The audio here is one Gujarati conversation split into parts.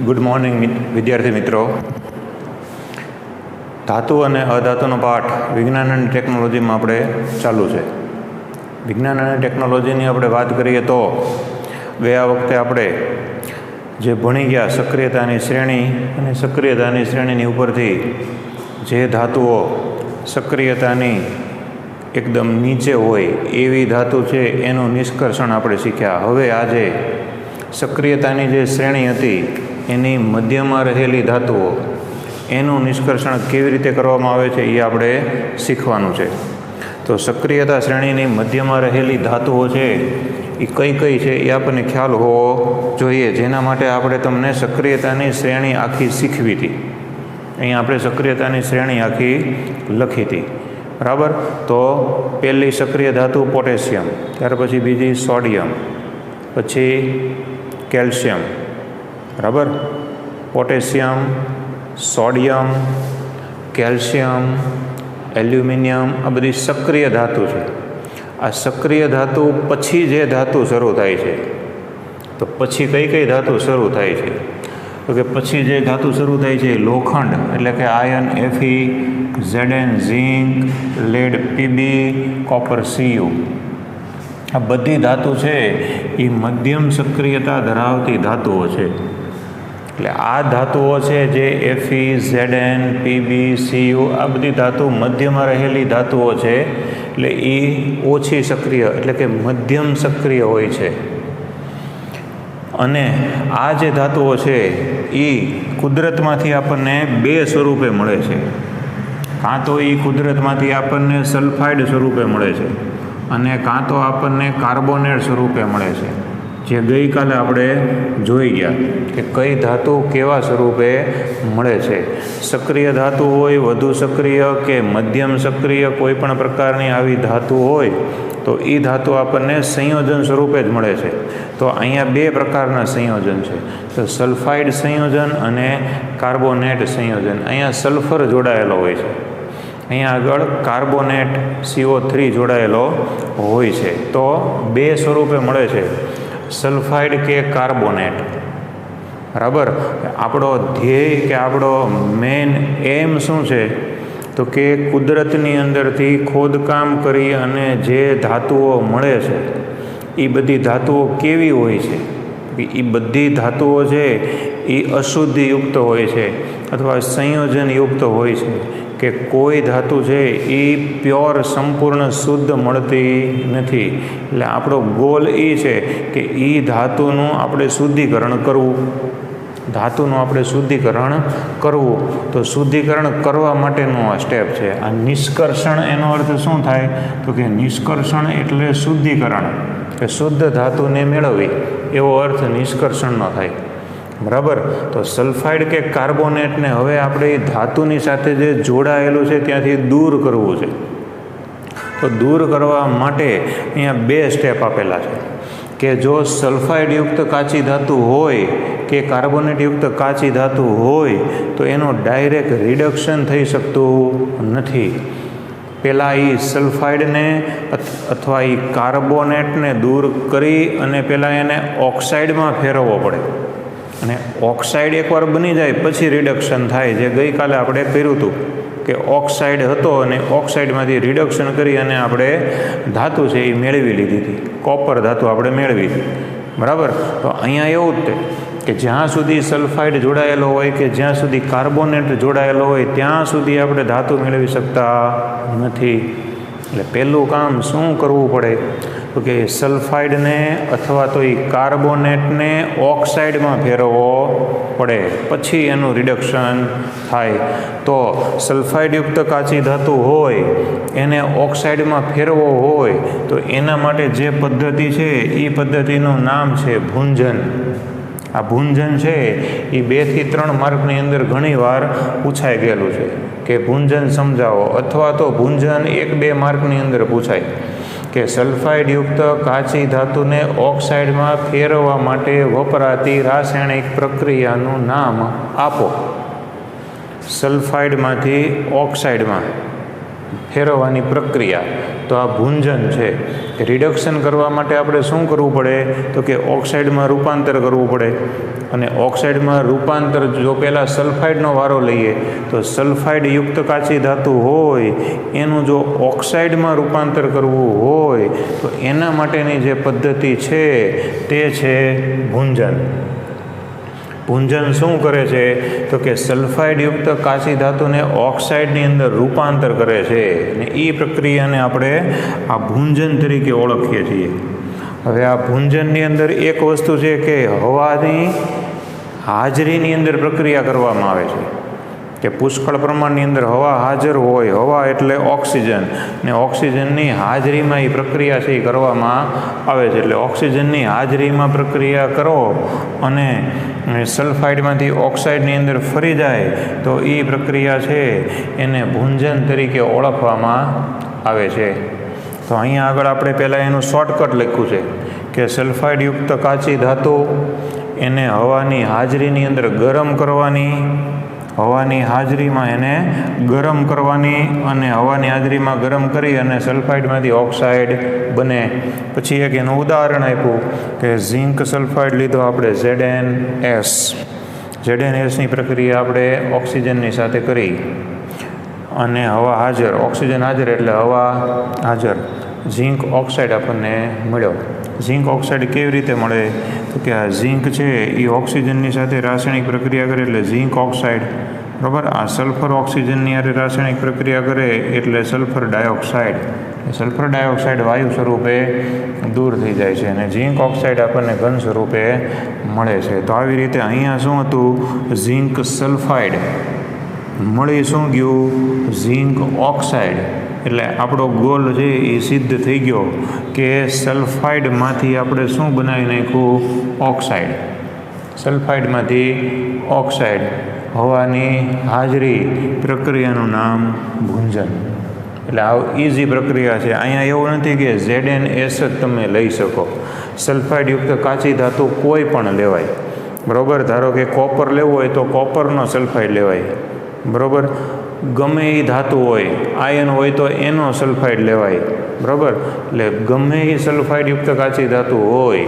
ગુડ મોર્નિંગ વિદ્યાર્થી મિત્રો. ધાતુ અને અધાતુનો પાઠ વિજ્ઞાન અને ટેકનોલોજીમાં આપણે ચાલુ છે. વિજ્ઞાન અને ટેકનોલોજીની આપણે વાત કરીએ તો ગયા વખતે આપણે જે ભણી ગયા સક્રિયતાની શ્રેણી અને સક્રિયતાની શ્રેણીની ઉપરથી જે ધાતુઓ સક્રિયતાની એકદમ નીચે હોય એવી ધાતુ છે એનું નિષ્કર્ષણ આપણે શીખ્યા. હવે આજે સક્રિયતાની જે શ્રેણી હતી એની મધ્યમાં રહેલી ધાતુઓ એનું નિષ્કર્ષણ કેવી રીતે કરવામાં આવે છે એ આપણે શીખવાનું છે. તો સક્રિયતા શ્રેણીની મધ્યમાં રહેલી ધાતુઓ છે એ કઈ કઈ છે એ આપણને ખ્યાલ હોવો જોઈએ, જેના માટે આપણે તમને સક્રિયતાની શ્રેણી આખી શીખવી હતી. અહીંયા આપણે સક્રિયતાની શ્રેણી આખી લખી હતી, બરાબર. તો પહેલી સક્રિય ધાતુ પોટેશિયમ, ત્યાર પછી બીજી સોડિયમ, પછી કેલ્શિયમ, બરાબર. પોટેશિયમ, સોડિયમ, કેલ્શિયમ, એલ્યુમિનિયમ આ બધી સક્રિય ધાતુ છે. આ સક્રિય ધાતુ પછી જે ધાતુ શરૂ થાય છે, તો પછી કઈ કઈ ધાતુ શરૂ થાય છે? તો કે પછી જે ધાતુ શરૂ થાય છે લોખંડ એટલે કે આયર્ન Fe, Zn ઝીંક, લેડ Pb, કોપર Cu. આ બધી ધાતુ છે એ મધ્યમ સક્રિયતા ધરાવતી ધાતુઓ છે. એટલે આ ધાતુઓ છે જે Fe, Zn, Pb, Cu આ બધી ધાતુ મધ્યમાં રહેલી ધાતુઓ છે. એટલે એ ઓછી સક્રિય એટલે કે મધ્યમ સક્રિય હોય છે. અને આ જે ધાતુઓ છે એ કુદરતમાંથી આપણને બે સ્વરૂપે મળે છે. કાં તો એ કુદરતમાંથી આપણને સલ્ફાઇડ સ્વરૂપે મળે છે અને કાં તો આપણને કાર્બોનેટ સ્વરૂપે મળે છે, જે ગઈકાલે આપણે જોઈ ગયા કે કઈ ધાતુ કેવા સ્વરૂપે મળે છે. સક્રિય ધાતુ હોય, વધુ સક્રિય કે મધ્યમ સક્રિય કોઈ પણ પ્રકારની આવી ધાતુ હોય તો એ ધાતુ આપણને સંયોજન સ્વરૂપે જ મળે છે. તો અહીંયા બે પ્રકારના સંયોજન છે, તો સલ્ફાઇડ સંયોજન અને કાર્બોનેટ સંયોજન. અહીંયા સલ્ફર જોડાયેલો હોય છે, અહીંયા આગળ કાર્બોનેટ CO3 જોડાયેલો હોય છે. તો બે સ્વરૂપે મળે છે, સલ્ફાઇડ કે કાર્બોનેટ, બરાબર. આપણો ધ્યેય કે આપણો મેઇન એમ શું છે? તો કે કુદરતની અંદરથી ખોદકામ કરી અને જે ધાતુઓ મળે છે એ બધી ધાતુઓ કેવી હોય છે? એ બધી ધાતુઓ છે એ અશુદ્ધિયુક્ત હોય છે અથવા સંયોજનયુક્ત હોય છે, કે કોઈ ધાતુ છે એ પ્યોર સંપૂર્ણ શુદ્ધ મળતી નથી. એટલે આપણો ગોલ એ છે કે એ ધાતુનું આપણે શુદ્ધિકરણ કરવું. તો શુદ્ધિકરણ કરવા માટેનું આ સ્ટેપ છે. આ નિષ્કર્ષણ એનો અર્થ શું થાય? તો કે નિષ્કર્ષણ એટલે શુદ્ધિકરણ, કે શુદ્ધ ધાતુને મેળવવી એવો અર્થ નિષ્કર્ષણનો થાય, બરાબર. તો સલ્ફાઇડ કે કાર્બોનેટને હવે આપણે એ ધાતુની સાથે જે જોડાયેલું છે ત્યાંથી દૂર કરવું છે. તો દૂર કરવા માટે અહીંયા બે સ્ટેપ આપેલા છે, કે જો સલ્ફાઇડયુક્ત કાચી ધાતુ હોય કે કાર્બોનેટયુક્ત કાચી ધાતુ હોય તો એનું ડાયરેક્ટ રિડક્શન થઈ શકતું નથી. પહેલાં એ સલ્ફાઇડને અથવા એ કાર્બોનેટને દૂર કરી અને પહેલાં એને ઓક્સાઇડમાં ફેરવવો પડે, અને ઓક્સાઇડ એકવાર બની જાય પછી રિડક્શન થાય. જે ગઈકાલે આપણે કર્યું હતું કે ઓક્સાઇડ હતો અને ઓક્સાઇડમાંથી રિડક્શન કરી અને આપણે ધાતુ છે એ મેળવી લીધી હતી, કોપર ધાતુ આપણે મેળવી હતી, બરાબર. તો અહીંયા એવું જ કે જ્યાં સુધી સલ્ફાઇડ જોડાયેલો હોય કે જ્યાં સુધી કાર્બોનેટ જોડાયેલો હોય ત્યાં સુધી આપણે ધાતુ મેળવી શકતા નથી. એટલે પહેલું કામ શું કરવું પડે? તો કે સલ્ફાઇડને અથવા તો એ કાર્બોનેટને ઓક્સાઇડમાં ફેરવવો પડે, પછી એનું રિડક્શન થાય. તો સલ્ફાઇડયુક્ત કાચી ધાતુ હોય એને ઓક્સાઇડમાં ફેરવવો હોય તો એના માટે જે પદ્ધતિ છે એ પદ્ધતિનું નામ છે ભૂંજન. આ ભૂંજન છે એ 2 થી 3 માર્કની અંદર ઘણીવાર પૂછાઈ ગયેલું છે કે ભૂંજન સમજાવો, અથવા તો ભૂંજન 1-2 માર્કની અંદર પૂછાય કે સલ્ફાઇડયુક્ત કાચી ધાતુને ઓક્સાઇડમાં ફેરવવા માટે વપરાતી રાસાયણિક પ્રક્રિયાનું નામ આપો. સલ્ફાઇડમાંથી ઓક્સાઇડમાં ફેરવવાની પ્રક્રિયા. તો આ ભૂંજન છે. રિડક્શન કરવા માટે આપણે શું કરવું પડે? તો કે ઓક્સાઇડમાં રૂપાંતર કરવું પડે. અને ઓક્સાઇડમાં રૂપાંતર જો પહેલાં સલ્ફાઇડનો વારો લઈએ તો સલ્ફાઇડયુક્ત કાચી ધાતુ હોય એનું જો ઓક્સાઇડમાં રૂપાંતર કરવું હોય તો એના માટેની જે પદ્ધતિ છે તે છે ભૂંજન. ભૂંજન શું કરે છે? તો કે સલ્ફાઇડયુક્ત કાચી ધાતુને ઓક્સાઇડની અંદર રૂપાંતર કરે છે અને એ પ્રક્રિયાને આપણે આ ભૂંજન તરીકે ઓળખીએ છીએ. હવે આ ભૂંજનની અંદર એક વસ્તુ છે કે હવાની હાજરીની અંદર પ્રક્રિયા કરવામાં આવે છે કે પુષ્કળ પ્રમાણની અંદર હવા હાજર હોય. હવા એટલે ઓક્સિજન, ને ઓક્સિજનની હાજરીમાં એ પ્રક્રિયા છે એ કરવામાં આવે છે. એટલે ઓક્સિજનની હાજરીમાં પ્રક્રિયા કરો અને સલ્ફાઇડમાંથી ઓક્સાઇડની અંદર ફરી જાય તો એ પ્રક્રિયા છે એને ભૂંજન તરીકે ઓળખવામાં આવે છે. તો અહીંયા આગળ આપણે પહેલાં એનું શોર્ટકટ લખ્યું છે કે સલ્ફાઇડયુક્ત કાચી ધાતુ એને હવાની હાજરીની અંદર ગરમ કરવાની, હવાની હાજરીમાં એને ગરમ કરવાની અને હવાની હાજરીમાં ગરમ કરી અને સલ્ફાઇડમાંથી ઓક્સાઇડ બને. પછી એક એનું ઉદાહરણ આપ્યું કે ઝિંક સલ્ફાઇડ લીધો આપણે ZnS. ZnSની પ્રક્રિયા આપણે ઓક્સિજનની સાથે કરી અને હવા હાજર, ઓક્સિજન હાજર એટલે હવા હાજર, ઝિંક ઓક્સાઇડ આપણને મળ્યો. ઝિંક ઓક્સાઇડ કેવી રીતે મળે? તો કે આ ઝિંક છે એ ઓક્સિજનની સાથે રાસાયણિક પ્રક્રિયા કરે એટલે ઝિંક ઓક્સાઇડ, બરાબર. આ સલ્ફર ઓક્સિજનની હારે રાસાયણિક પ્રક્રિયા કરે એટલે સલ્ફર ડાયોક્સાઇડ. સલ્ફર ડાયોક્સાઇડ વાયુ સ્વરૂપે દૂર થઈ જાય છે અને ઝિંક ઓક્સાઇડ આપણને ઘન સ્વરૂપે મળે છે. તો આવી રીતે અહીંયા શું હતું? ઝિંક સલ્ફાઇડ મળી શું ગયું? Zinc oxide. એટલે આપણો ગોલ છે એ સિદ્ધ થઈ ગયો કે સલ્ફાઇડમાંથી આપણે શું બનાવી નાખ્યું? ઓક્સાઇડ. સલ્ફાઇડમાંથી ઓક્સાઇડ, હવાની હાજરી, પ્રક્રિયાનું નામ ભૂંજન. એટલે આ ઇઝી પ્રક્રિયા છે. અહીંયા એવું નથી કે ZnS જ તમે લઈ શકો. સલ્ફાઇડયુક્ત કાચી ધાતુ કોઈ પણ લેવાય, બરાબર. ધારો કે કોપર લેવું હોય તો કોપરનો સલ્ફાઇડ લેવાય, બરાબર. ગમે એ ધાતુ હોય, આયન હોય તો એનો સલ્ફાઇડ લેવાય, બરાબર. એટલે ગમે એ સલ્ફાઇડયુક્ત કાચી ધાતુ હોય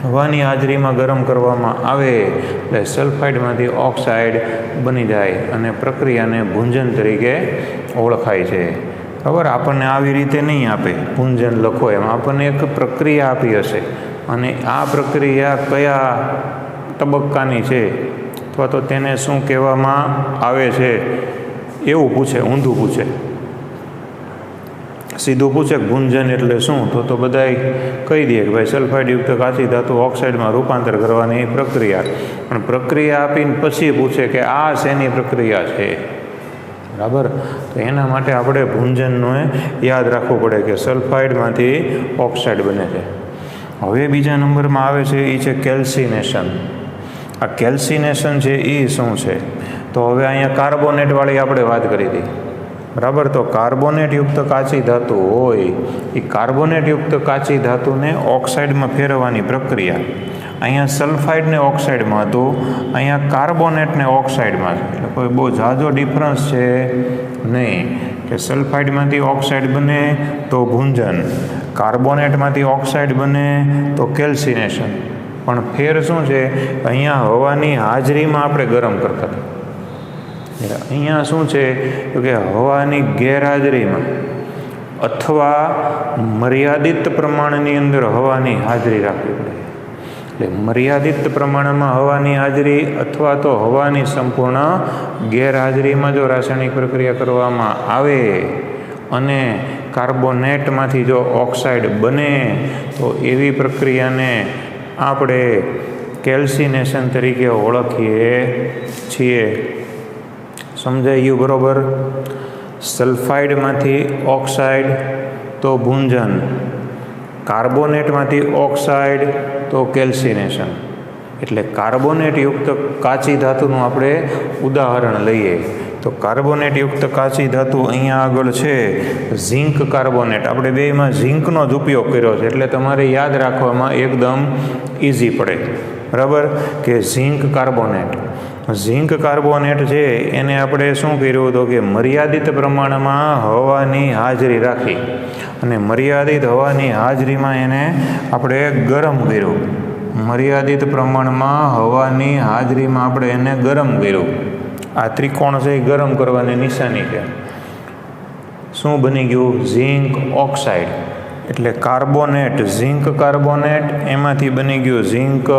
હવાની હાજરીમાં ગરમ કરવામાં આવે એટલે સલ્ફાઇડમાંથી ઓક્સાઇડ બની જાય અને પ્રક્રિયાને ભૂંજન તરીકે ઓળખાય છે, બરાબર. આપણને આવી રીતે નહીં આપે ભૂંજન લખો એમ, આપણને એક પ્રક્રિયા આપી હશે અને આ પ્રક્રિયા કયા તબક્કાની છે અથવા તો તેને શું કહેવામાં આવે છે એવું પૂછે, ઊંધું પૂછે. સીધું પૂછે કે ભૂંજન એટલે શું, તો બધાય કહી દે કે ભાઈ સલ્ફાઇડયુક્ત કાચી ધાતુ ઓક્સાઇડમાં રૂપાંતર કરવાની પ્રક્રિયા. પણ પ્રક્રિયા આપીને પછી પૂછે કે આ શેની પ્રક્રિયા છે, બરાબર. તો એના માટે આપણે ભૂંજનને યાદ રાખવું પડે કે સલ્ફાઇડમાંથી ઓક્સાઇડ બને છે. હવે બીજા નંબરમાં આવે છે એ છે કેલ્સિનેશન. આ કેલ્સિનેશન છે એ શું છે? તો હવે અહીંયા કાર્બોનેટવાળી આપણે વાત કરી હતી, બરાબર. તો કાર્બોનેટયુક્ત કાચી ધાતુ હોય એ કાર્બોનેટયુક્ત કાચી ધાતુને ઓક્સાઇડમાં ફેરવવાની પ્રક્રિયા. અહીંયા સલ્ફાઇડને ઓક્સાઇડમાં હતું, અહીંયા કાર્બોનેટને ઓક્સાઇડમાં છે. એટલે કોઈ બહુ ઝાઝો ડિફરન્સ છે નહીં કે સલ્ફાઇડમાંથી ઓક્સાઇડ બને તો ભૂંજન, કાર્બોનેટમાંથી ઓક્સાઇડ બને તો કેલ્સિનેશન. પણ ફેર શું છે? અહીંયા હવાની હાજરીમાં આપણે ગરમ કરતા હતા, અહીંયા શું છે તો કે હવાની ગેરહાજરીમાં અથવા મર્યાદિત પ્રમાણની અંદર હવાની હાજરી રાખવી પડે. એટલે મર્યાદિત પ્રમાણમાં હવાની હાજરી અથવા તો હવાની સંપૂર્ણ ગેરહાજરીમાં જો રાસાયણિક પ્રક્રિયા કરવામાં આવે અને કાર્બોનેટમાંથી જો ઓક્સાઇડ બને તો એવી પ્રક્રિયાને આપણે કેલ્સિનેશન તરીકે ઓળખીએ છીએ. સમજાઈ ગયું? બરાબર. સલ્ફાઇડમાંથી ઓક્સાઇડ તો ભૂંજન, કાર્બોનેટમાંથી ઓક્સાઇડ તો કેલ્સિનેશન. એટલે કાર્બોનેટયુક્ત કાચી ધાતુનું આપણે ઉદાહરણ લઈએ તો કાર્બોનેટયુક્ત કાચી ધાતુ અહીંયા આગળ છે ઝિંક કાર્બોનેટ. આપણે બેમાં ઝિંકનો જ ઉપયોગ કર્યો છે એટલે તમારે યાદ રાખવામાં એકદમ ઇઝી પડે, બરાબર. કે ઝિંક કાર્બોનેટ ઝીંક કાર્બોનેટ છે એને આપણે શું કર્યું તો કે મર્યાદિત પ્રમાણમાં હવાની હાજરી રાખી અને મર્યાદિત હવાની હાજરીમાં એને આપણે ગરમ કર્યું. મર્યાદિત પ્રમાણમાં હવાની હાજરીમાં આપણે એને ગરમ કર્યું. આ ત્રિકોણ છે એ ગરમ કરવાની નિશાની છે. શું બની ગયું? ઝીંક ઓક્સાઇડ. એટલે કાર્બોનેટ, ઝીંક કાર્બોનેટ, એમાંથી બની ગયું ઝીંક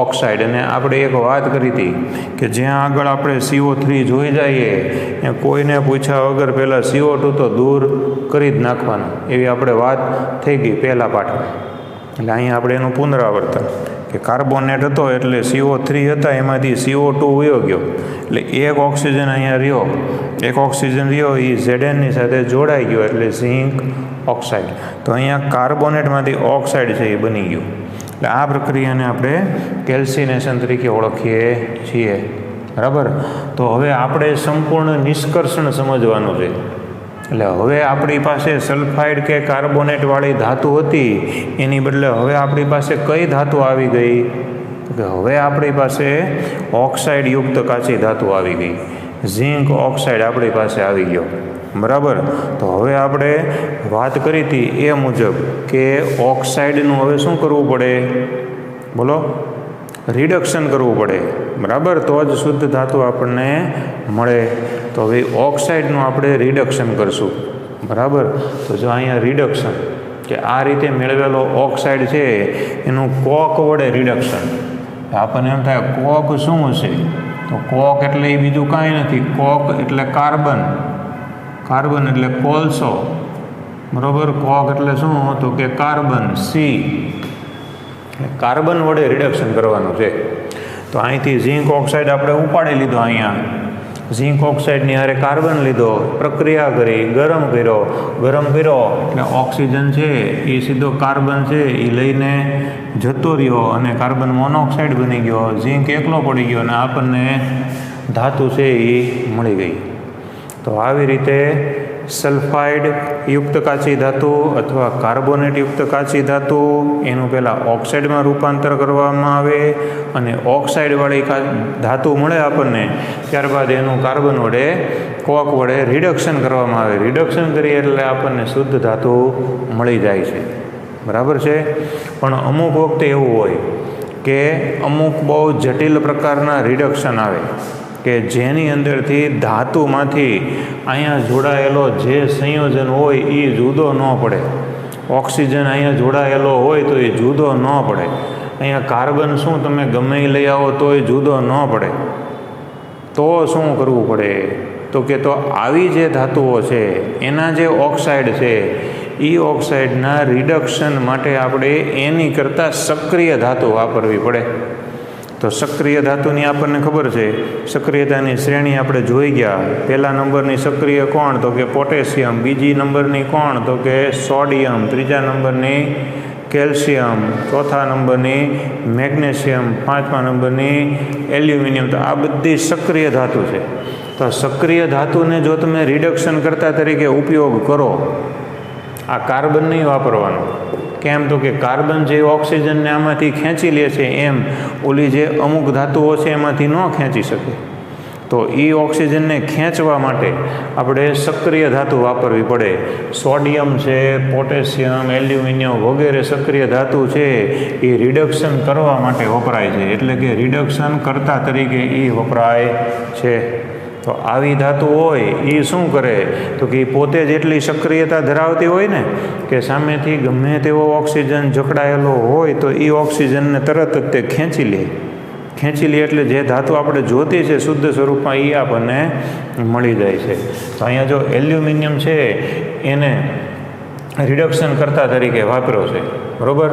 ઓક્સાઇડ. અને આપણે એક વાત કરી હતી કે જ્યાં આગળ આપણે CO3 જોઈ જઈએ એ કોઈને પૂછ્યા વગર પહેલાં CO2 તો દૂર કરી જ નાખવાનું, એવી આપણે વાત થઈ ગઈ પહેલા પાઠમાં. એટલે અહીંયા આપણે એનું પુનરાવર્તન કે કાર્બોનેટ હતો એટલે CO3 હતા, એમાંથી CO2 વયો ગયો એટલે એક ઓક્સિજન અહીંયા રહ્યો, એક ઓક્સિજન રહ્યો એ Znની સાથે જોડાઈ ગયો એટલે ઝીંક ઓક્સાઇડ. તો અહીંયા કાર્બોનેટમાંથી ઓક્સાઇડ છે એ બની ગયું. એટલે આ પ્રક્રિયાને આપણે કેલ્સિનેશન તરીકે ઓળખીએ છીએ. બરાબર. તો હવે આપણે સંપૂર્ણ નિષ્કર્ષણ સમજવાનું છે. એટલે હવે આપણી પાસે સલ્ફાઇડ કે કાર્બોનેટવાળી ધાતુ હતી એની બદલે હવે આપણી પાસે કઈ ધાતુ આવી ગઈ? કે હવે આપણી પાસે ઓક્સાઇડયુક્ત કાચી ધાતુ આવી ગઈ. ઝીંક ઓક્સાઇડ આપણી પાસે આવી ગયો. બરાબર. તો હવે આપણે વાત કરી હતી એ મુજબ કે ઓક્સાઇડનું હવે શું કરવું પડે? બોલો. રિડક્શન કરવું પડે. બરાબર. તો જ શુદ્ધ ધાતુ આપણને મળે. તો હવે ઓક્સાઇડનું આપણે રિડક્શન કરશું. બરાબર. તો જો અહીંયા રિડક્શન કે આ રીતે મેળવેલો ઓક્સાઇડ છે એનું કોક વડે રિડક્શન. આપણને એમ થાય કોક શું હશે? તો કોક એટલે એ બીજું કાંઈ નથી. કોક એટલે કાર્બન, કાર્બન એટલે કોલસો. બરાબર. કોક એટલે શું? તો કે કાર્બન, સી. કાર્બન વડે રિડક્શન કરવાનું છે. તો અહીંથી ઝીંક ઓક્સાઇડ આપણે ઉપાડી લીધો. અહીંયા ઝીંક ઓક્સાઇડની હારે કાર્બન લીધો, પ્રક્રિયા કરી, ગરમ કર્યો એટલે ઓક્સિજન છે એ સીધો કાર્બન છે એ લઈને જતો રહ્યો અને કાર્બન મોનોક્સાઇડ બની ગયો, ઝીંક એકલો પડી ગયો અને આપણને ધાતુ છે એ મળી ગઈ. તો આવી રીતે સલ્ફાઇડ યુક્ત કાચી ધાતુ અથવા કાર્બોનેટ યુક્ત કાચી ધાતુ એનું પહેલાં ઓક્સાઇડમાં રૂપાંતર કરવામાં આવે અને ઓક્સાઇડવાળી ધાતુ મળે આપણને, ત્યારબાદ એનું કાર્બન વડે કોક વડે રિડક્શન કરવામાં આવે. રિડક્શન કરીએ એટલે આપણને શુદ્ધ ધાતુ મળી જાય છે. બરાબર છે. પણ અમુક વખતે એવું હોય કે અમુક બહુ જટિલ પ્રકારના રિડક્શન આવે કે જેની અંદરથી ધાતુમાંથી અહીંયા જોડાયેલો જે સંયોજન હોય એ જુદો ન પડે. ઓક્સિજન અહીંયા જોડાયેલો હોય તો એ જુદો ન પડે. અહીંયા કાર્બન શું તમે ગમે એ લઈ આવો તો એ જુદો ન પડે. તો શું કરવું પડે? તો કે તો આવી જે ધાતુઓ છે એના જે ઓક્સાઇડ છે એ ઓક્સાઇડના રિડક્શન માટે આપણે એની કરતાં સક્રિય ધાતુ વાપરવી પડે. તો સક્રિય ધાતુની આપણને ખબર છે, સક્રિયતાની શ્રેણી આપણે જોઈ ગયા. પહેલા નંબરની સક્રિય કોણ? તો કે પોટેશિયમ. બીજી નંબરની કોણ? તો કે સોડિયમ. ત્રીજા નંબરની કેલ્શિયમ. ચોથા નંબરની મેગ્નેશિયમ. પાંચમા નંબરની એલ્યુમિનિયમ. તો આ બધી સક્રિય ધાતુ છે. તો સક્રિય ધાતુને જો તમે રિડક્શન કરતા તરીકે ઉપયોગ કરો, આ કાર્બન નહીં વાપરવાનું. કેમ? તો કે કાર્બન જે ઓક્સિજનને આમાંથી ખેંચી લે છે એમ ઓલી જે અમુક ધાતુઓ છે એમાંથી ન ખેંચી શકે. તો એ ઓક્સિજનને ખેંચવા માટે આપણે સક્રિય ધાતુ વાપરવી પડે. સોડિયમ છે, પોટેશિયમ, એલ્યુમિનિયમ વગેરે સક્રિય ધાતુ છે એ રિડક્શન કરવા માટે વપરાય છે. એટલે કે રિડક્શન કરતા તરીકે એ વપરાય છે. તો આવી ધાતુ હોય એ શું કરે? તો કે એ પોતે જ એટલી સક્રિયતા ધરાવતી હોય ને કે સામેથી ગમે તેવો ઓક્સિજન જકડાયેલો હોય તો એ ઓક્સિજનને તરત જ તે ખેંચી લે એટલે જે ધાતુ આપણે જોતી છે શુદ્ધ સ્વરૂપમાં એ આપણને મળી જાય છે. તો અહીંયા જો એલ્યુમિનિયમ છે એને રિડક્શન કરતા તરીકે વાપર્યો છે. બરાબર.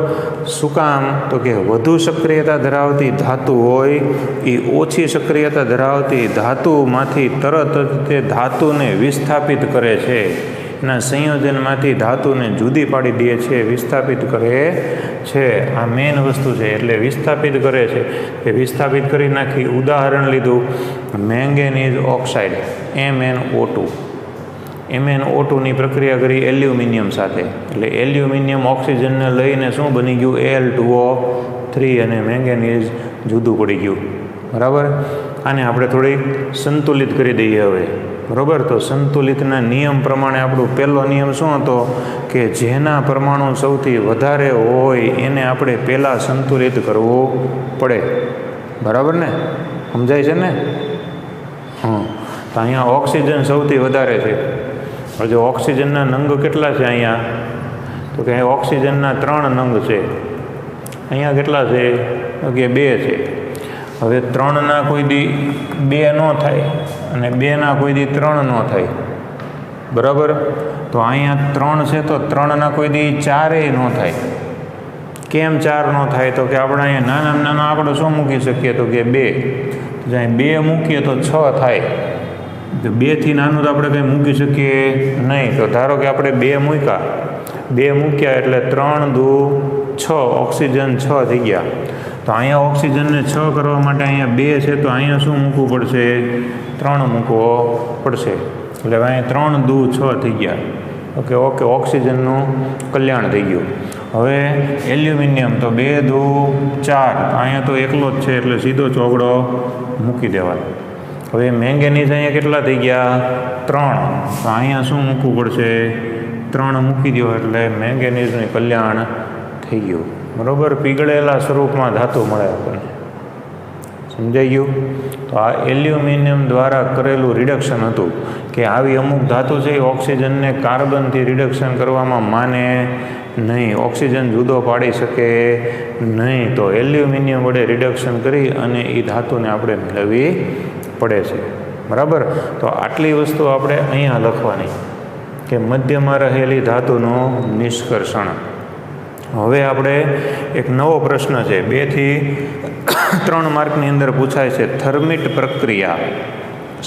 શું કામ? તો કે વધુ સક્રિયતા ધરાવતી ધાતુ હોય એ ઓછી સક્રિયતા ધરાવતી ધાતુમાંથી તરત જ તે ધાતુને વિસ્થાપિત કરે છે. એના સંયોજનમાંથી ધાતુને જુદી પાડી દે છે, વિસ્થાપિત કરે છે. આ મેઇન વસ્તુ છે. એટલે વિસ્થાપિત કરે છે એ વિસ્થાપિત કરી નાખી. ઉદાહરણ લીધું મેંગેનીઝ ઓક્સાઇડ MnO2. MnO2ની પ્રક્રિયા કરી એલ્યુમિનિયમ સાથે એટલે એલ્યુમિનિયમ ઓક્સિજનને લઈને શું બની ગયું? Al2O3 અને મેંગેનીઝ જુદું પડી ગયું. બરાબર. આને આપણે થોડીક સંતુલિત કરી દઈએ હવે, બરાબર. તો સંતુલિતના નિયમ પ્રમાણે આપણો પહેલો નિયમ શું હતો કે જેના પરમાણુ સૌથી વધારે હોય એને આપણે પહેલાં સંતુલિત કરવું પડે, બરાબર ને? સમજાય છે ને? તો અહીંયા ઓક્સિજન સૌથી વધારે છે. હવે જો ઓક્સિજનના નંગ કેટલા છે અહીંયા, તો કે ઓક્સિજનના 3 નંગ છે. અહીંયા કેટલા છે? તો કે 2 છે. હવે 3ના કોઈ દી 2 ન થાય અને 2ના કોઈ દી 3 ન થાય, બરાબર. તો અહીંયા 3 છે તો 3ના કોઈ દી 4 ન થાય. કેમ 4 ન થાય? તો કે આપણે અહીંયા નાનામાં નાનો આંકડો શું મૂકી શકીએ? તો કે 2. જ્યાં 2 મૂકીએ તો 6 થાય. તો 2થી નાનું તો આપણે કંઈ મૂકી શકીએ નહીં. તો ધારો કે આપણે 2 મૂક્યા એટલે 3 દુ 6, ઓક્સિજન 6 થઈ ગયા. તો અહીંયા ઓક્સિજનને 6 કરવા માટે અહીંયા 2 છે તો અહીંયા શું મૂકવું પડશે? 3 મૂકવો પડશે. એટલે અહીંયા 3 દુ 6 થઈ ગયા. ઓકે, ઓક્સિજનનું કલ્યાણ થઈ ગયું. હવે એલ્યુમિનિયમ તો 2 દુ 4, અહીંયા તો એકલો જ છે એટલે સીધો ચોગડો મૂકી દેવાનો. હવે મેંગેનીઝ અહીંયા કેટલા થઈ ગયા? 3. તો અહીંયા શું મૂકવું પડશે? 3 મૂકી દો એટલે મેંગેનીઝનું કલ્યાણ થઈ ગયું, બરાબર. પીગળેલા સ્વરૂપમાં ધાતુ મળે આપણને. સમજાઈ ગયું? તો આ એલ્યુમિનિયમ દ્વારા કરેલું રિડક્શન હતું કે આવી અમુક ધાતુ છે એ ઓક્સિજનને કાર્બનથી રિડક્શન કરવામાં માને નહીં, ઓક્સિજન જુદો પાડી શકે નહીં. તો એલ્યુમિનિયમ વડે રિડક્શન કરી અને એ ધાતુને આપણે મેળવવી પડે છે, બરાબર. તો આટલી વસ્તુ આપણે અહીંયા લખવાની કે મધ્યમાં રહેલી ધાતુનું નિષ્કર્ષણ. હવે આપણે એક નવો પ્રશ્ન છે, 2 થી 3 માર્કની અંદર પૂછાય છે. થર્મિટ પ્રક્રિયા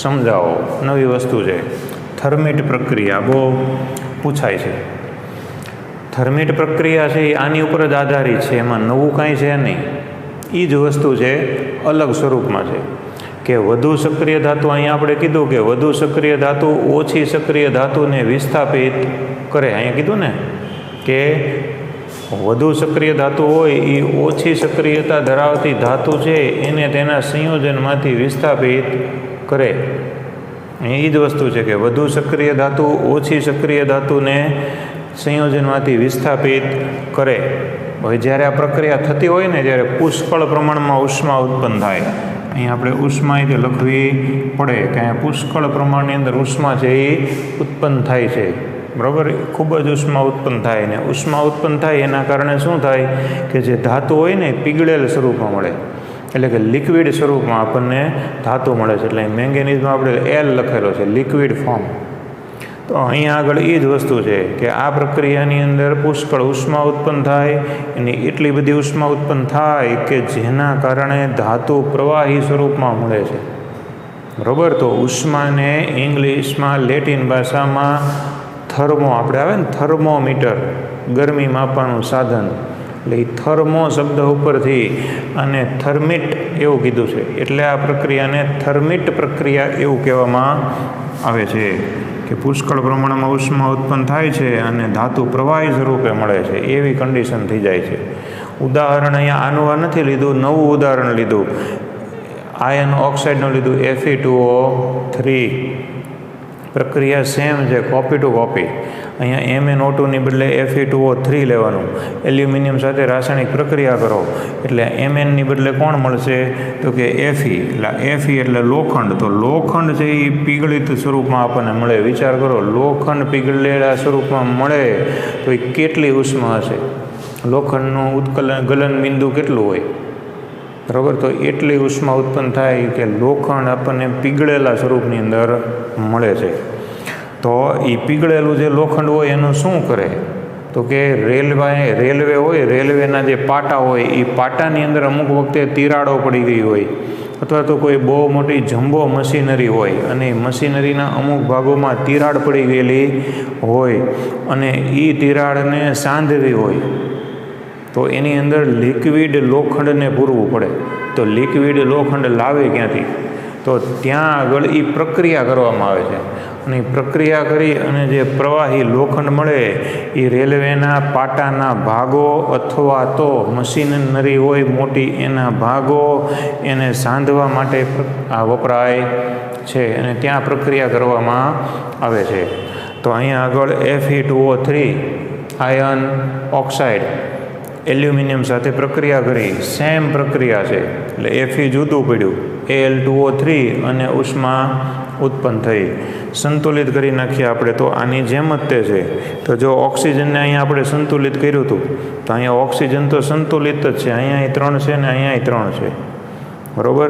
સમજાવો. નવી વસ્તુ છે થર્મિટ પ્રક્રિયા, બહુ પૂછાય છે. થર્મિટ પ્રક્રિયા છે એ આની ઉપર જ આધારિત છે, એમાં નવું કાંઈ છે નહીં. એ જ વસ્તુ છે, અલગ સ્વરૂપમાં છે કે વધુ સક્રિય ધાતુ. અહીંયા આપણે કીધું કે વધુ સક્રિય ધાતુ ઓછી સક્રિય ધાતુને વિસ્થાપિત કરે. અહીંયા કીધું ને કે વધુ સક્રિય ધાતુ હોય એ ઓછી સક્રિયતા ધરાવતી ધાતુ છે એને તેના સંયોજનમાંથી વિસ્થાપિત કરે. એ જ વસ્તુ છે કે વધુ સક્રિય ધાતુ ઓછી સક્રિય ધાતુને સંયોજનમાંથી વિસ્થાપિત કરે. હવે જ્યારે આ પ્રક્રિયા થતી હોય ને ત્યારે પુષ્કળ પ્રમાણમાં ઉષ્મા ઉત્પન્ન થાય. અહીં આપણે ઉષ્મા એ લખવી પડે કે અહીંયા પુષ્કળ પ્રમાણની અંદર ઉષ્મા છે એ ઉત્પન્ન થાય છે, બરાબર. ખૂબ જ ઉષ્મા ઉત્પન્ન થાય ને ઉષ્મા ઉત્પન્ન થાય એના કારણે શું થાય કે જે ધાતુ હોય ને પીગળેલ સ્વરૂપમાં મળે, એટલે કે લિક્વિડ સ્વરૂપમાં આપણને ધાતુ મળે છે. એટલે મેંગેનીઝમાં આપણે L લખેલો છે, લિક્વિડ ફોર્મ. તો અહીંયા આગળ એ જ વસ્તુ છે કે આ પ્રક્રિયાની અંદર પુષ્કળ ઉષ્મા ઉત્પન્ન થાય, એની એટલી બધી ઉષ્મા ઉત્પન્ન થાય કે જેના કારણે ધાતુ પ્રવાહી સ્વરૂપમાં મળે છે, બરાબર. તો ઉષ્માને ઇંગ્લિશમાં લેટિન ભાષામાં થર્મો આપણે આવે ને થર્મોમીટર, ગરમી માપવાનું સાધન, એટલે એ થર્મો શબ્દ ઉપરથી અને થર્મિટ એવું કીધું છે. એટલે આ પ્રક્રિયાને થર્મિટ પ્રક્રિયા એવું કહેવામાં આવે છે કે પુષ્કળ પ્રમાણમાં ઉષ્મા ઉત્પન્ન થાય છે અને ધાતુ પ્રવાહી સ્વરૂપે મળે છે, એવી કન્ડિશન થઈ જાય છે. ઉદાહરણ અહીંયા આનું નથી લીધું, નવું ઉદાહરણ લીધું, આયર્ન ઓક્સાઇડનું લીધું, Fe2O3. પ્રક્રિયા સેમ છે, કોપી ટુ કોપી. અહીંયા MnO2ની બદલે Fe2O3 લેવાનું. એલ્યુમિનિયમ સાથે રાસાયણિક પ્રક્રિયા કરો એટલે Mnની બદલે કોણ મળશે? તો કે Fe. એટલે Fe એટલે લોખંડ. તો લોખંડ છે એ પીગળિત સ્વરૂપમાં આપણને મળે. વિચાર કરો, લોખંડ પીગળેલા સ્વરૂપમાં મળે તો એ કેટલી ઉષ્મા હશે? લોખંડનું ગલન બિંદુ કેટલું હોય, બરાબર. તો એટલી ઉષ્મા ઉત્પન્ન થાય કે લોખંડ આપણને પીગળેલા સ્વરૂપની અંદર મળે છે. તો એ પીગળેલું જે લોખંડ હોય એનું શું કરે? તો કે રેલવે હોય, રેલવેના જે પાટા હોય એ પાટાની અંદર અમુક વખતે તિરાડો પડી ગઈ હોય, અથવા તો કોઈ બહુ મોટી જમ્બો મશીનરી હોય અને એ મશીનરીના અમુક ભાગોમાં તિરાડ પડી ગયેલી હોય અને એ તિરાડને સાંધવી હોય તો એની અંદર લિક્વિડ લોખંડને પૂરવું પડે. તો લિક્વિડ લોખંડ લાવે ક્યાંથી? તો ત્યાં આગળ એ પ્રક્રિયા કરવામાં આવે છે ની પ્રક્રિયા કરી અને જે પ્રવાહી લોખંડ મળે એ રેલવેના પાટાના ભાગો અથવા તો મશીનરી હોય મોટી એના ભાગો એને સાંધવા માટે આ વપરાય છે અને ત્યાં પ્રક્રિયા કરવામાં આવે છે. તો અહીંયા આગળ Fe2O3 આયર્ન ઓક્સાઇડ એલ્યુમિનિયમ સાથે પ્રક્રિયા કરી, સેમ પ્રક્રિયા છે એટલે Fe જુદું પડ્યું, Al2O3 અને ઉષ્મા ઉત્પન્ન થઈ. સંતુલિત કરી નાખીએ આપણે તો આની જેમ જ તે છે. તો જો ઓક્સિજનને અહીંયા આપણે સંતુલિત કર્યું હતું તો અહીંયા ઓક્સિજન તો સંતુલિત જ છે, અહીંયા 3 છે ને અહીંયા 3 છે, બરાબર.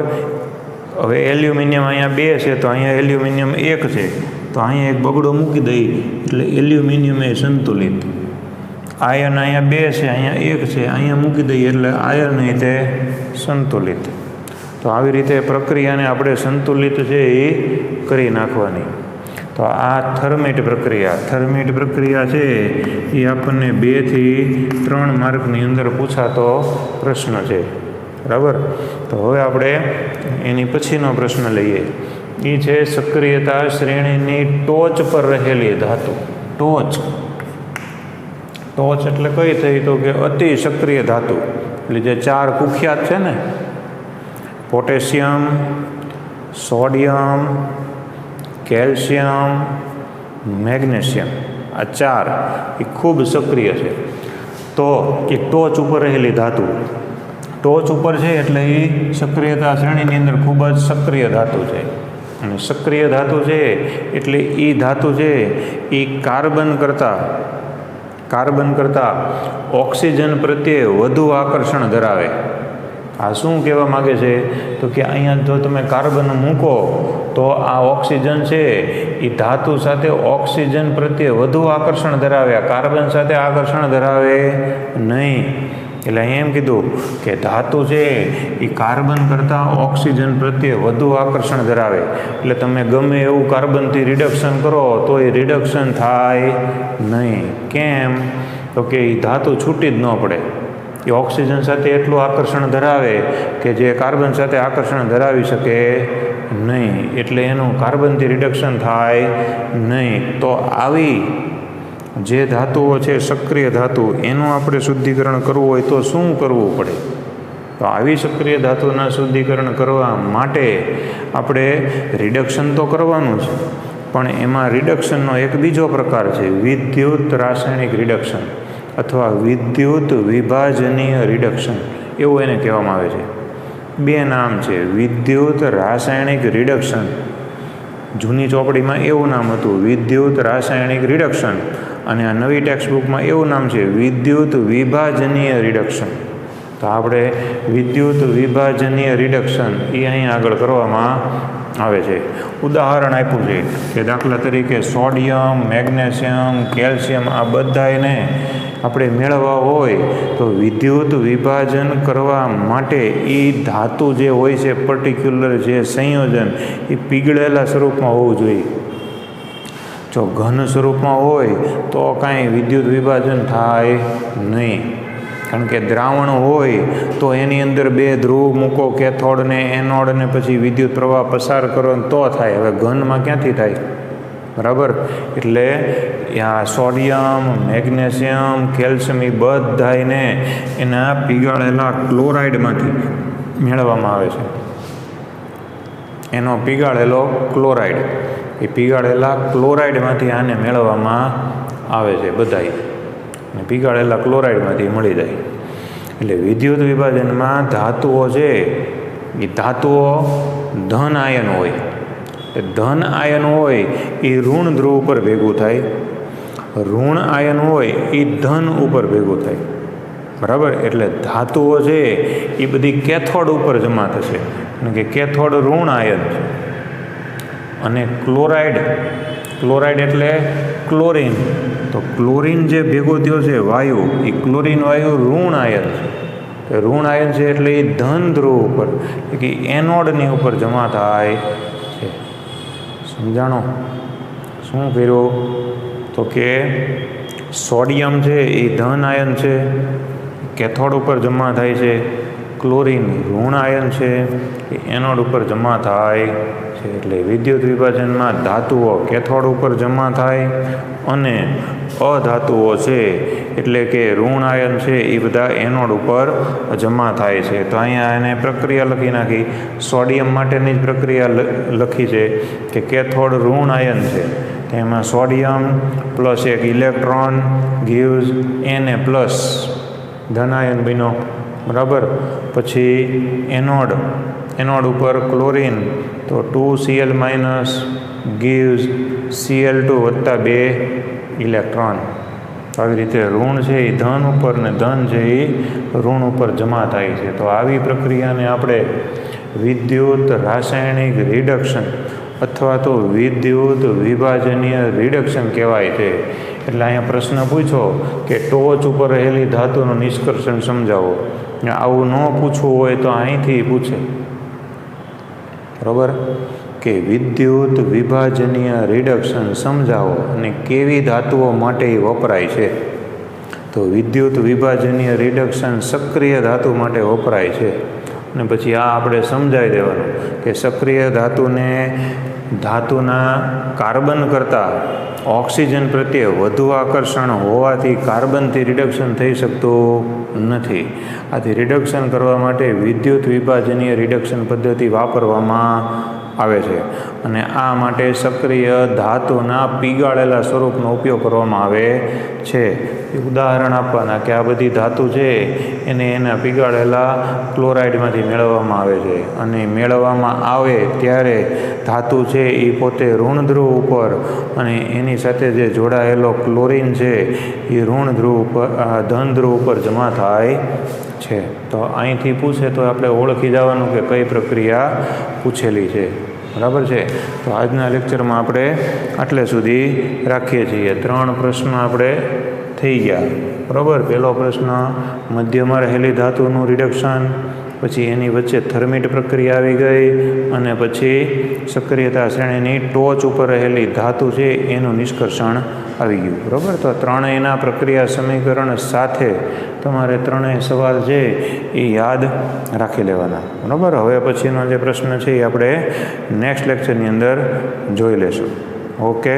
હવે એલ્યુમિનિયમ અહીંયા 2 છે તો અહીંયા એલ્યુમિનિયમ 1 છે, તો અહીંયા એક બગડો મૂકી દઈ એટલે એલ્યુમિનિયમ એ સંતુલિત. આયર્ન અહીંયા 2 છે, અહીંયા 1 છે, અહીંયા મૂકી દઈએ એટલે આયર્ન એ તે સંતુલિત. તો આવી રીતે પ્રક્રિયાને આપણે સંતુલિત છે એ કરી નાખવાની. તો આ થર્મેટ પ્રક્રિયા છે એ આપણને 2 થી 3 માર્કની અંદર પૂછાતો પ્રશ્ન છે, બરાબર. તો હવે આપણે એની પછીનો પ્રશ્ન લઈએ. એ છે સક્રિયતા શ્રેણીની ટોચ પર રહેલી ધાતુ. ટોચ એટલે કઈ થઈ? તો કે અતિ સક્રિય ધાતુ. એટલે જે 4 કુખ્યાત છે ને, પોટેશિયમ, સોડિયમ, કેલ્શિયમ, મેગ્નેશિયમ, આ 4 એ ખૂબ સક્રિય છે. તો એ ટોચ ઉપર રહેલી ધાતુ, ટોચ ઉપર છે એટલે એ સક્રિયતા શ્રેણીની અંદર ખૂબ જ સક્રિય ધાતુ છે. અને સક્રિય ધાતુ છે એટલે એ ધાતુ છે એ કાર્બન કરતાં ઓક્સિજન પ્રત્યે વધુ આકર્ષણ ધરાવે. આ શું કહેવા માગે છે? તો કે અહીંયા જો તમે કાર્બન મૂકો તો આ ઓક્સિજન છે એ ધાતુ સાથે ઓક્સિજન પ્રત્યે વધુ આકર્ષણ ધરાવે, કાર્બન સાથે આકર્ષણ ધરાવે નહીં. એટલે અહીંયા એમ કીધું કે ધાતુ છે એ કાર્બન કરતાં ઓક્સિજન પ્રત્યે વધુ આકર્ષણ ધરાવે. એટલે તમે ગમે એવું કાર્બનથી રિડક્શન કરો તો એ રિડક્શન થાય નહીં. કેમ? તો કે એ ધાતુ છૂટી જ ન પડે, એ ઓક્સિજન સાથે એટલું આકર્ષણ ધરાવે કે જે કાર્બન સાથે આકર્ષણ ધરાવી શકે નહીં, એટલે એનું કાર્બનથી રિડક્શન થાય નહીં. તો આવી જે ધાતુઓ છે સક્રિય ધાતુ, એનું આપણે શુદ્ધિકરણ કરવું હોય તો શું કરવું પડે? તો આવી સક્રિય ધાતુના શુદ્ધિકરણ કરવા માટે આપણે રિડક્શન તો કરવાનું છે, પણ એમાં રિડક્શનનો એક બીજો પ્રકાર છે, વિદ્યુત રાસાયણિક રિડક્શન અથવા વિદ્યુત વિભાજનીય રિડક્શન, એવું એને કહેવામાં આવે છે. 2 નામ છે, વિદ્યુત રાસાયણિક રિડક્શન. જૂની ચોપડીમાં એવું નામ હતું, વિદ્યુત રાસાયણિક રિડક્શન, અને આ નવી ટેક્સ્ટબુકમાં એવું નામ છે, વિદ્યુત વિભાજનીય રિડક્શન. તો આપણે વિદ્યુત વિભાજનીય રિડક્શન એ અહીં આગળ કરવામાં આવે છે. ઉદાહરણ આપ્યું છે કે દાખલા તરીકે સોડિયમ, મેગ્નેશિયમ, કેલ્શિયમ આ બધાને આપણે મેળવવા હોય તો વિદ્યુત વિભાજન કરવા માટે એ ધાતુ જે હોય છે પર્ટિક્યુલર જે સંયોજન એ પીગળેલા સ્વરૂપમાં હોવું જોઈએ. જો ઘન સ્વરૂપમાં હોય તો કાંઈ વિદ્યુત વિભાજન થાય નહીં, કારણ કે દ્રાવણ હોય તો એની અંદર 2 ધ્રુવ મૂકો, કેથોડ ને એનોડ, ને પછી વિદ્યુત પ્રવાહ પસાર કરો તો થાય. હવે ઘનમાં ક્યાંથી થાય? બરાબર. એટલે આ સોડિયમ, મેગ્નેશિયમ, કેલ્શિયમ એ બધાને એના પીગાળેલા ક્લોરાઇડમાંથી મેળવવામાં આવે છે. એનો પીગાળેલો ક્લોરાઇડ, એ પીગાળેલા ક્લોરાઇડમાંથી આને મેળવવામાં આવે છે બધાય, અને પીગાળેલા ક્લોરાઇડમાંથી મળી જાય. એટલે વિદ્યુત વિભાજનમાં ધાતુઓ છે એ ધાતુઓ ધન આયન હોય, ધન આયન હોય એ ઋણ ધ્રુવ ઉપર ભેગું થાય, ઋણ આયન હોય એ ધન ઉપર ભેગું થાય, બરાબર. એટલે ધાતુઓ છે એ બધી કેથોડ ઉપર જમા થશે, કારણ કે કેથોડ ઋણ આયન છે. અને ક્લોરાઇડ એટલે ક્લોરીન, તો ક્લોરીન જે ભેગો થયો છે વાયુ, એ ક્લોરીન વાયુ ઋણ આયન છે. ઋણ આયન છે એટલે એ ધન ધ્રુવ ઉપર કે એનોડની ઉપર જમા થાય છે. સમજાણો? શું કર્યું? તો કે સોડિયમ છે એ ધન આયન છે, કેથોડ ઉપર જમા થાય છે. ક્લોરીન ઋણ આયન છે એ એનોડ ઉપર જમા થાય છે. એટલે વિદ્યુત વિભાજનમાં ધાતુઓ કેથોડ ઉપર જમા થાય અને અધાતુઓ છે એટલે કે ઋણ આયન છે એ બધા એનોડ ઉપર જમા થાય છે. તો અહીંયા એને પ્રક્રિયા લખી નાખી. સોડિયમ માટેની જ પ્રક્રિયા લખી છે કે કેથોડ ઋણ આયન છે તેમાં સોડિયમ પ્લસ એક ઇલેક્ટ્રોન ગીવ્સ Na પ્લસ ધન આયન બન્યો, બરાબર. પછી એનોડ ઉપર ક્લોરીન તો 2Cl માઇનસ ગીવ્સ Cl2 વત્તા 2 ઇલેક્ટ્રોન. આવી રીતે ઋણ છે એ ધન ઉપર ને ધન છે એ ઋણ ઉપર જમા થાય છે. તો આવી પ્રક્રિયાને આપણે વિદ્યુત રાસાયણિક રિડક્શન અથવા તો વિદ્યુત વિભાજનીય રિડક્શન કહેવાય છે. એટલે અહીંયા પ્રશ્ન પૂછો કે ટોચ ઉપર રહેલી ધાતુનું નિષ્કર્ષણ સમજાવો. આવું ન પૂછવું હોય તો અહીંથી પૂછે, બરાબર, કે વિદ્યુત વિભાજનીય રિડક્શન સમજાવો અને કેવી ધાતુઓ માટે એ વપરાય છે. તો વિદ્યુત વિભાજનીય રિડક્શન સક્રિય ધાતુ માટે વપરાય છે. અને પછી આ આપણે સમજાવી દેવાનું કે સક્રિય ધાતુના કાર્બન કરતાં ઓક્સિજન પ્રત્યે વધુ આકર્ષણ હોવાથી કાર્બનથી રિડક્શન થઈ શકતું નથી. આથી રિડક્શન કરવા માટે વિદ્યુત વિભાજનીય રિડક્શન પદ્ધતિ વાપરવામાં આવે છે. અને આ માટે સક્રિય ધાતુના પીગાળેલા સ્વરૂપનો ઉપયોગ કરવામાં આવે છે. ઉદાહરણ આપવાના કે આ બધી ધાતુ છે એને એના પીગાળેલા ક્લોરાઇડમાંથી મેળવવામાં આવે છે. અને મેળવવામાં આવે ત્યારે ધાતુ છે એ પોતે ઋણ ધ્રુવ ઉપર અને એની સાથે જે જોડાયેલો ક્લોરીન છે એ ઋણ ધ્રુવ ઉપર ધન ધ્રુવ ઉપર જમા થાય છે. તો અહીંથી પૂછે તો આપણે ઓળખી જવાનું કે કઈ પ્રક્રિયા પૂછેલી છે, બરાબર છે. તો આજના લેક્ચરમાં આપણે આટલે સુધી રાખીએ છીએ. 3 પ્રશ્નો આપણે થઈ ગયા, બરાબર. પહેલો પ્રશ્ન મધ્યમાં રહેલી ધાતુનું રિડક્શન, પછી એની વચ્ચે થર્મિટ પ્રક્રિયા આવી ગઈ અને પછી સક્રિયતા શ્રેણીની ટોચ ઉપર રહેલી ધાતુ છે એનું નિષ્કર્ષણ આવી ગયું, બરાબર. તો ત્રણેયના પ્રક્રિયા સમીકરણ સાથે તમારે ત્રણેય સવાલ છે એ યાદ રાખી લેવાના, બરાબર. હવે પછીનો જે પ્રશ્ન છે એ આપણે નેક્સ્ટ લેક્ચરની અંદર જોઈ લેશું. ઓકે.